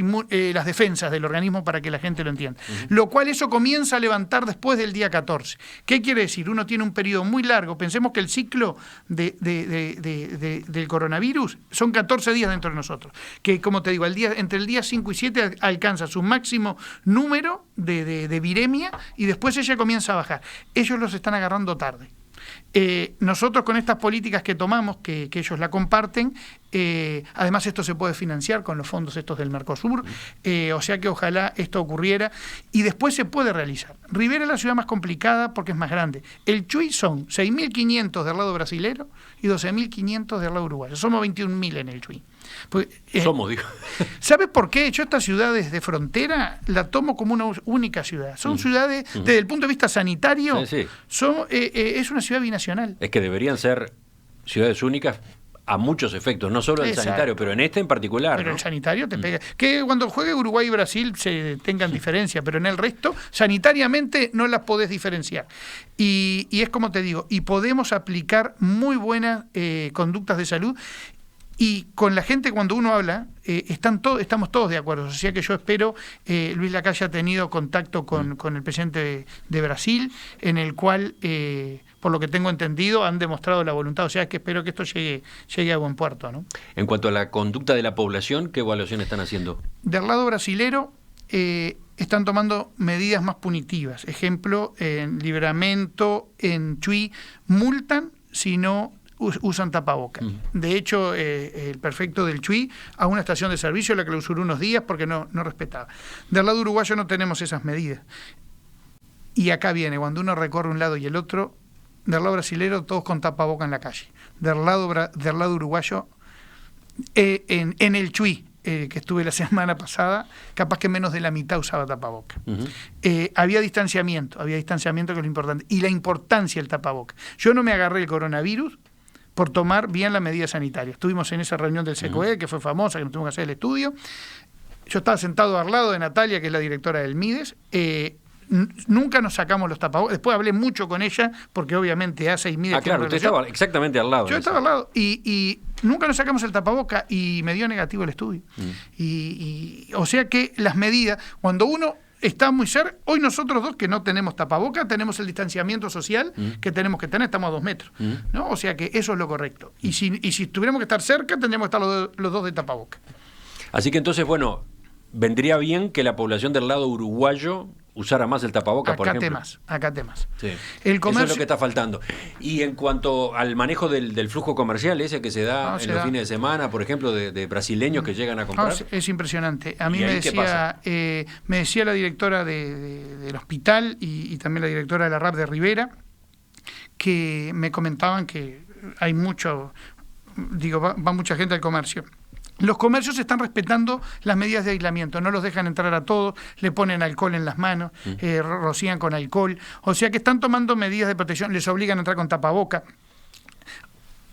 C: defensas del organismo, para que la gente lo entienda. Lo cual eso comienza a levantar después del día 14. ¿Qué quiere decir? Uno tiene un periodo muy largo. Pensemos que el ciclo del coronavirus son 14 días dentro de nosotros. Que, como te digo, entre el día 5 y 7 alcanza su máximo número de viremia, y después ella comienza a bajar. Ellos los están agarrando tarde. Nosotros, con estas políticas que tomamos, que ellos la comparten, además esto se puede financiar con los fondos estos del Mercosur, o sea que ojalá esto ocurriera, y después se puede realizar. Rivera es la ciudad más complicada porque es más grande. El Chuy son 6.500 del lado brasilero y 12.500 del lado uruguayo. Somos 21.000 en el Chuy. Pues, ¿sabes por qué? Yo estas ciudades de frontera la tomo como una única ciudad. Son ciudades, desde el punto de vista sanitario, es una ciudad binacional.
B: Es que deberían ser ciudades únicas a muchos efectos, no solo el sanitario, pero en este en particular.
C: Pero el sanitario te pega. Que cuando juegue Uruguay y Brasil se tengan diferencia, pero en el resto, sanitariamente no las podés diferenciar. Y es como te digo, y podemos aplicar muy buenas conductas de salud. Y con la gente, cuando uno habla, estamos todos de acuerdo. O sea que yo espero, Luis Lacalle ha tenido contacto con el presidente de Brasil, en el cual, por lo que tengo entendido, han demostrado la voluntad. O sea que espero que esto llegue a buen puerto, ¿no?
B: En cuanto a la conducta de la población, ¿qué evaluación están haciendo?
C: Del lado brasilero, están tomando medidas más punitivas. Ejemplo, en Livramento, en Chuy, multan si no usan tapabocas. De hecho, el prefecto del Chuy a una estación de servicio la clausuró unos días porque no respetaba. Del lado uruguayo no tenemos esas medidas. Y acá viene, cuando uno recorre un lado y el otro, del lado brasilero todos con tapabocas en la calle. Del lado uruguayo, en el Chuy, que estuve la semana pasada, capaz que menos de la mitad usaba tapabocas. Había distanciamiento que es lo importante. Y la importancia del tapabocas. Yo no me agarré el coronavirus por tomar bien la medida sanitaria. Estuvimos en esa reunión del SECOED, que fue famosa, que nos tuvimos que hacer el estudio. Yo estaba sentado al lado de Natalia, que es la directora del MIDES. nunca nos sacamos los tapabocas. Después hablé mucho con ella, porque obviamente hace y mide.
B: Claro, usted estaba exactamente al lado.
C: Yo estaba al lado y nunca nos sacamos el tapaboca y me dio negativo el estudio. O sea que las medidas, cuando uno está muy cerca, hoy nosotros dos que no tenemos tapaboca, tenemos el distanciamiento social que tenemos que tener, estamos a 2 metros, ¿no? O sea que eso es lo correcto. Y si tuviéramos que estar cerca, tendríamos que estar los dos de tapaboca.
B: Así que entonces, bueno, vendría bien que la población del lado uruguayo usara más el tapaboca, por ejemplo.
C: Acá temas.
B: Sí.
C: El comercio...
B: Eso es lo que está faltando. Y en cuanto al manejo del flujo comercial, ese que se da en los fines de semana, por ejemplo, de brasileños que llegan a comprar.
C: Es impresionante. A mí me decía la directora del hospital y también la directora de la RAP de Rivera, que me comentaban que hay va mucha gente al comercio. Los comercios están respetando las medidas de aislamiento, no los dejan entrar a todos, le ponen alcohol en las manos, rocían con alcohol, o sea que están tomando medidas de protección, les obligan a entrar con tapaboca.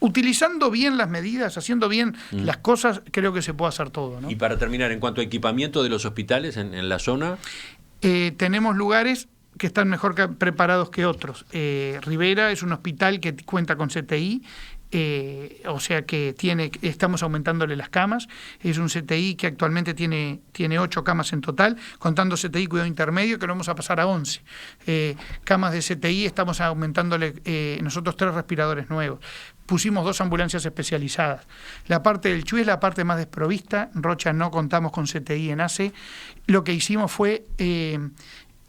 C: Utilizando bien las medidas, haciendo bien las cosas, creo que se puede hacer todo, ¿no?
B: Y para terminar, en cuanto a equipamiento de los hospitales en la zona...
C: tenemos lugares que están mejor preparados que otros. Rivera es un hospital que cuenta con CTI, o sea que estamos aumentándole las camas. Es un CTI que actualmente tiene 8 camas en total, contando CTI cuidado intermedio, que lo vamos a pasar a 11. Camas de CTI estamos aumentándole nosotros 3 respiradores nuevos. Pusimos 2 ambulancias especializadas. La parte del Chuy es la parte más desprovista. En Rocha no contamos con CTI en ACE. Lo que hicimos fue,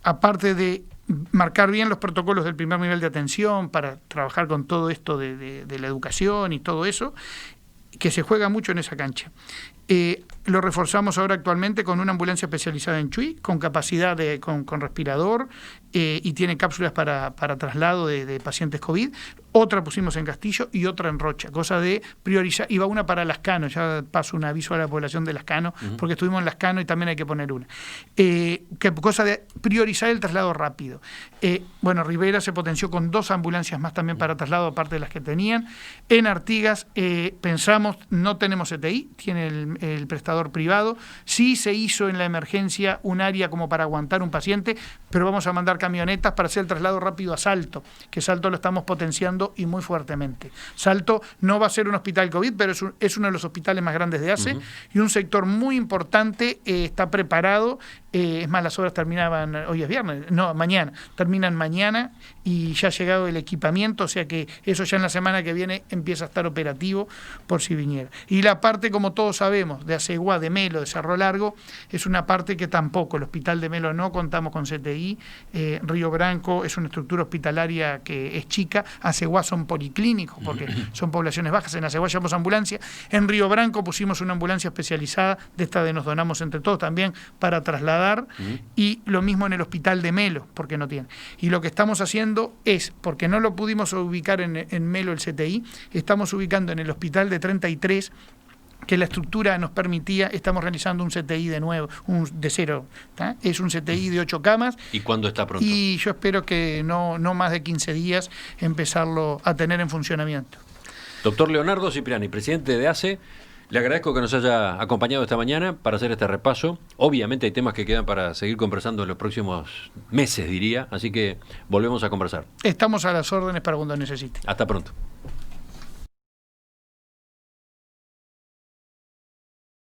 C: aparte de marcar bien los protocolos del primer nivel de atención para trabajar con todo esto de la educación y todo eso, que se juega mucho en esa cancha. Lo reforzamos ahora actualmente con una ambulancia especializada en Chuy, con capacidad con respirador, y tiene cápsulas para traslado de pacientes COVID. Otra pusimos en Castillo y otra en Rocha, cosa de priorizar. Iba una para Lascano, ya paso un aviso a la población de Lascano, porque estuvimos en Lascano y también hay que poner una. Cosa de priorizar el traslado rápido. Bueno, Rivera se potenció con 2 ambulancias más también para traslado, aparte de las que tenían. En Artigas pensamos, no tenemos CTI, tiene el prestador privado. Sí se hizo en la emergencia un área como para aguantar un paciente, pero vamos a mandar camionetas para hacer el traslado rápido a Salto, que Salto lo estamos potenciando y muy fuertemente. Salto no va a ser un hospital COVID, pero es uno de los hospitales más grandes de ACE, y un sector muy importante está preparado. Es más, las obras terminaban, hoy es viernes, no, mañana, terminan mañana y ya ha llegado el equipamiento, o sea que eso ya en la semana que viene empieza a estar operativo por si viniera. Y la parte, como todos sabemos, de Aceguá, de Melo, de Cerro Largo, es una parte que tampoco, el hospital de Melo no contamos con CTI, Río Branco es una estructura hospitalaria que es chica, Aceguá son policlínicos porque son poblaciones bajas, en Aceguá llevamos ambulancia, en Río Branco pusimos una ambulancia especializada, de esta de nos donamos entre todos también, para trasladar, y lo mismo en el hospital de Melo, porque no tiene. Y lo que estamos haciendo es, porque no lo pudimos ubicar en Melo el CTI, estamos ubicando en el hospital de 33, que la estructura nos permitía, estamos realizando un CTI de nuevo, de cero, ¿tá? Es un CTI de 8 camas.
B: ¿Y cuándo está pronto?
C: Y yo espero que no más de 15 días empezarlo a tener en funcionamiento.
B: Doctor Leonardo Cipriani, presidente de ACE, le agradezco que nos haya acompañado esta mañana para hacer este repaso. Obviamente hay temas que quedan para seguir conversando en los próximos meses, diría, así que volvemos a conversar.
C: Estamos a las órdenes para cuando necesite.
B: Hasta pronto.